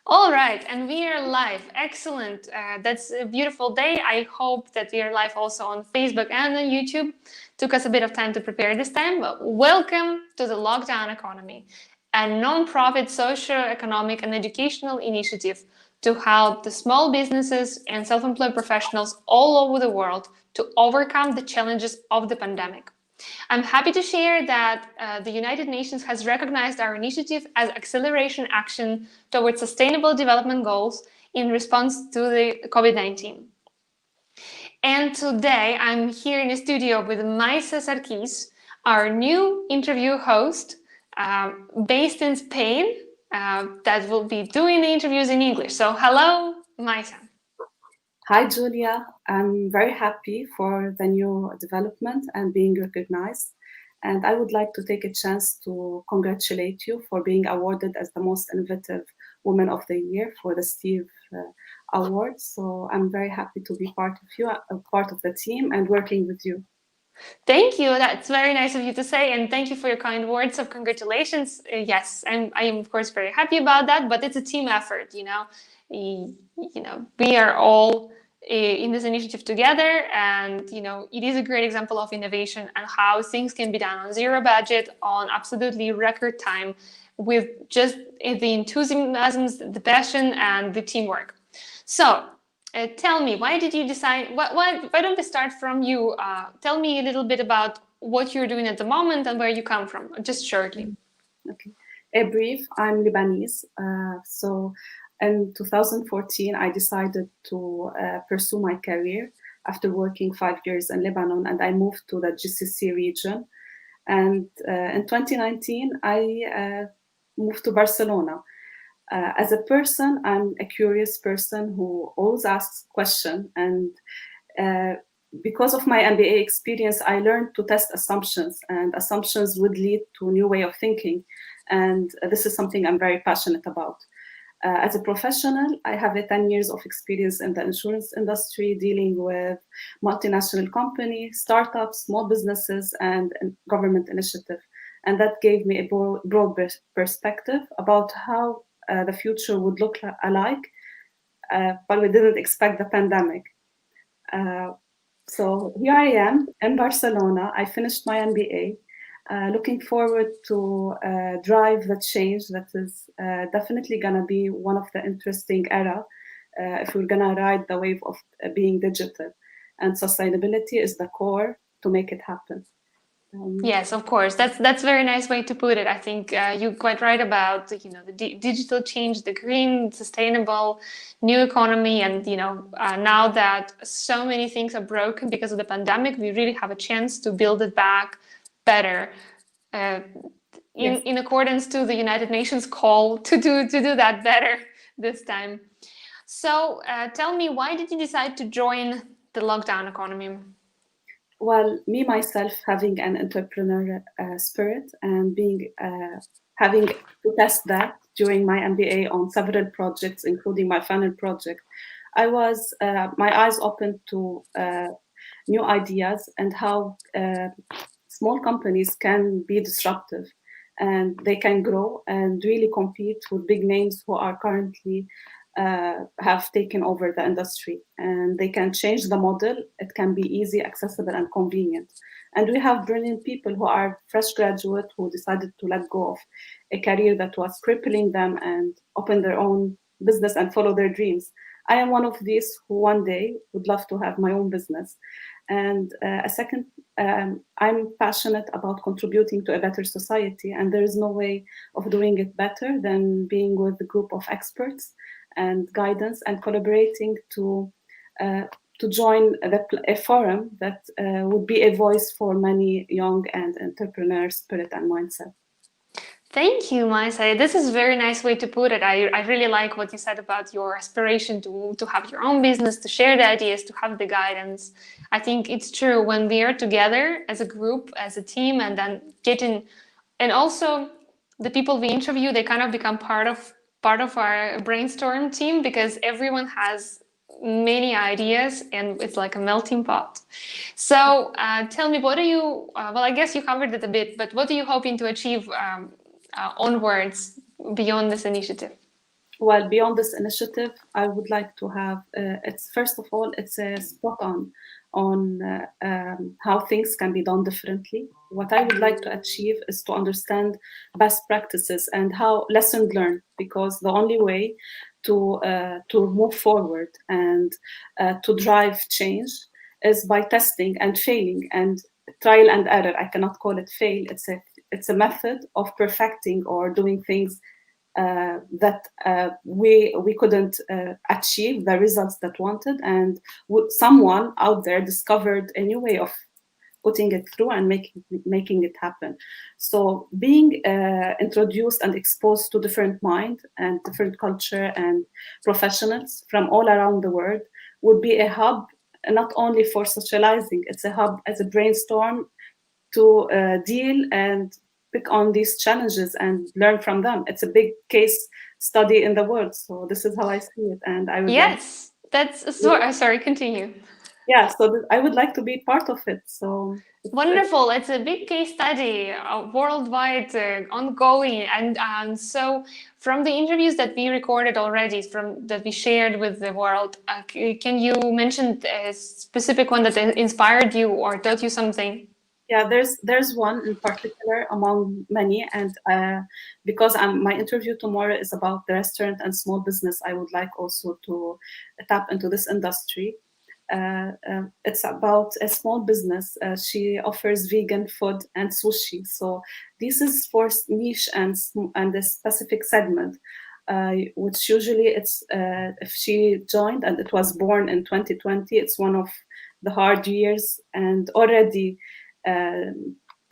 All right, and we are live. Excellent. That's a beautiful day. I hope that we are live also on Facebook and on YouTube. Took us a bit of time to prepare this time, but welcome to the Lockdown Economy, a non-profit social, economic, and educational initiative to help the small businesses and self-employed professionals all over the world to overcome the challenges of the pandemic. I'm happy to share that the United Nations has recognized our initiative as acceleration action towards sustainable development goals in response to the COVID-19. And today I'm here in the studio with Maisaa Sarkis, our new interview host, based in Spain, that will be doing the interviews in English. So hello, Maisaa. Hi, Julia. I'm very happy for the new development and being recognized. And I would like to take a chance to congratulate you for being awarded as the most innovative woman of the year for the Steve Award. So I'm very happy to be part of the team and working with you. Thank you. That's very nice of you to say, and thank you for your kind words of congratulations. Yes, I am of course very happy about that. But it's a team effort, you know. We are all in this initiative together, and it is a great example of innovation and how things can be done on zero budget, on absolutely record time, with just the enthusiasm, the passion, and the teamwork. So. Tell me, why did you decide? Why don't we start from you? Tell me a little bit about what you're doing at the moment and where you come from, just shortly. Okay. A brief. I'm Lebanese. So in 2014, I decided to pursue my career after working 5 years in Lebanon, and I moved to the GCC region. And in 2019, I moved to Barcelona. As a person, I'm a curious person who always asks questions. And because of my MBA experience, I learned to test assumptions, and assumptions would lead to a new way of thinking. And this is something I'm very passionate about. As a professional, I have 10 years of experience in the insurance industry, dealing with multinational companies, startups, small businesses, and government initiative. And that gave me a broad perspective about how the future would look alike, but we didn't expect the pandemic. So here I am in Barcelona. I finished my MBA. Looking forward to drive the change that is definitely going to be one of the interesting era if we're going to ride the wave of being digital. And sustainability is the core to make it happen. Yes, of course. That's a very nice way to put it. I think you're quite right about the digital change, the green, sustainable, new economy, and now that so many things are broken because of the pandemic, we really have a chance to build it back better, in accordance to the United Nations call to do that better this time. So tell me, why did you decide to join the lockdown economy? Well, me myself having an entrepreneur spirit and having to test that during my MBA on several projects, including my final project, I was my eyes opened to new ideas and how small companies can be disruptive, and they can grow and really compete with big names who are currently have taken over the industry, and they can change the model. It can be easy, accessible, and convenient. And we have brilliant people who are fresh graduate who decided to let go of a career that was crippling them and open their own business and follow their dreams. I am one of these who one day would love to have my own business. And I'm passionate about contributing to a better society, and there is no way of doing it better than being with a group of experts and guidance and collaborating to join a forum that would be a voice for many young and entrepreneur spirit and mindset. Thank you, Maisaa. This is a very nice way to put it. I really like what you said about your aspiration to have your own business, to share the ideas, to have the guidance. I think it's true when we are together as a group, as a team, and then and also the people we interview, they kind of become part of our brainstorm team, because everyone has many ideas and it's like a melting pot. So tell me, what are you, well, I guess you covered it a bit, but what are you hoping to achieve onwards beyond this initiative? Well, beyond this initiative, I would like to have, it's first of all, it's a spot on how things can be done differently. What I would like to achieve is to understand best practices and how lessons learned, because the only way to move forward and to drive change is by testing and failing and trial and error. I cannot call it fail. It's a method of perfecting or doing things that we couldn't achieve the results that wanted, and someone out there discovered a new way of putting it through and making it happen. So being introduced and exposed to different mind and different culture and professionals from all around the world would be a hub, not only for socializing, it's a hub as a brainstorm to deal and pick on these challenges and learn from them. It's a big case study in the world. So this is how I see it. And I would like, Yes, sorry, continue. yeah, so I would like to be part of it. So Wonderful. It's a big case study, worldwide, ongoing. And so from the interviews that we recorded already, from that we shared with the world, can you mention a specific one that inspired you or taught you something? yeah, there's one in particular among many, and because my interview tomorrow is about the restaurant and small business, I would like also to tap into this industry. It's about a small business. She offers vegan food and sushi. So this is for niche and a specific segment, which usually it's if she joined and it was born in 2020, it's one of the hard years, and already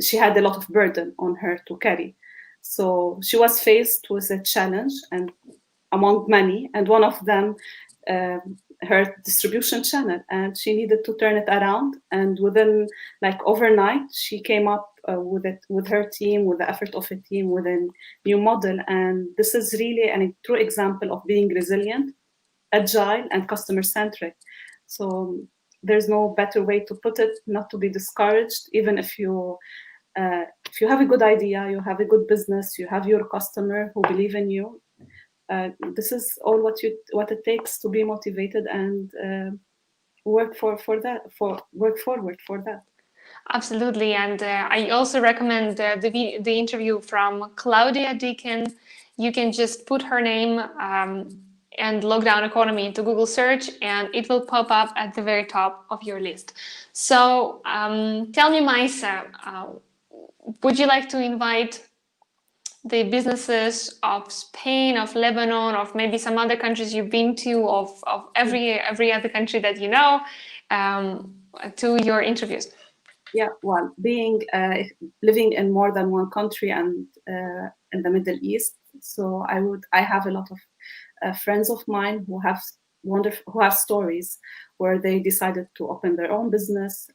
she had a lot of burden on her to carry. So she was faced with a challenge, and among many, and one of them, her distribution channel, and she needed to turn it around. And within, like, overnight, she came up with it, with her team, with the effort of a team, with a new model. And this is really a true example of being resilient, agile, and customer centric. So there's no better way to put it, not to be discouraged, even if you have a good idea, you have a good business, you have your customer who believe in you. This is all what it takes to be motivated and work work forward for that. Absolutely. And I also recommend the interview from Claudia Deakin. You can just put her name and lockdown economy into Google search, and it will pop up at the very top of your list. So tell me, Maisaa, would you like to invite the businesses of Spain, of Lebanon, of maybe some other countries you've been to, of every other country that you know, to your interviews? Yeah, well, being living in more than one country and in the Middle East, so I have a lot of friends of mine who have stories where they decided to open their own business.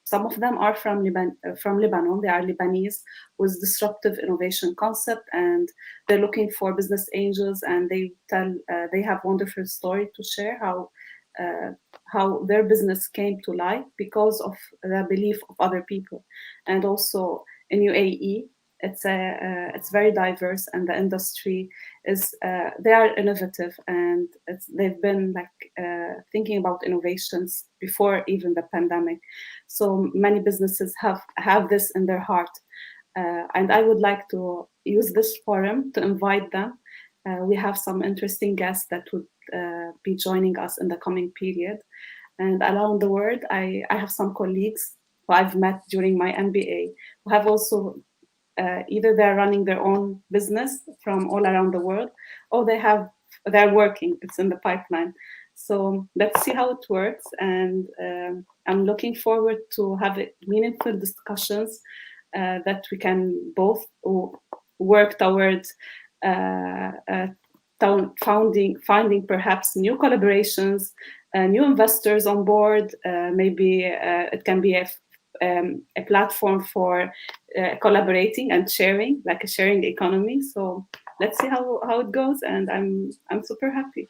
Some of them are from Lebanon. They are Lebanese with disruptive innovation concept, and they're looking for business angels. And they have wonderful story to share how their business came to life because of the belief of other people. And also in UAE, it's very diverse, and the industry is they are innovative, and they've been thinking about innovations before even the pandemic. So many businesses have this in their heart, and I would like to use this forum to invite them. We have some interesting guests that would be joining us in the coming period. And around the world, I have some colleagues who I've met during my MBA who have also either they're running their own business from all around the world, or they're working. It's in the pipeline. So let's see how it works. And I'm looking forward to have meaningful discussions that we can both work towards finding perhaps new collaborations, new investors on board. Maybe it can be a platform for collaborating and sharing, like a sharing economy. So let's see how it goes, and I'm super happy.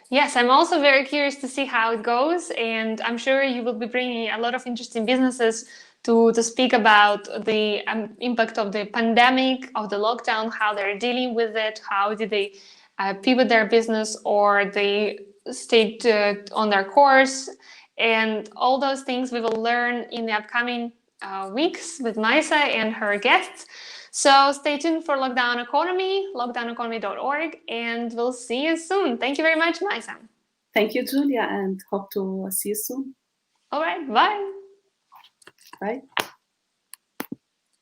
Yes, I'm also very curious to see how it goes, and I'm sure you will be bringing a lot of interesting businesses to speak about the impact of the pandemic, of the lockdown, how they're dealing with it, how did they pivot their business, or they stayed on their course. And all those things we will learn in the upcoming weeks with Maisaa and her guests. So stay tuned for Lockdown Economy, lockdowneconomy.org, and we'll see you soon. Thank you very much, Maisaa. Thank you, Julia, and hope to see you soon. All right, bye. Bye.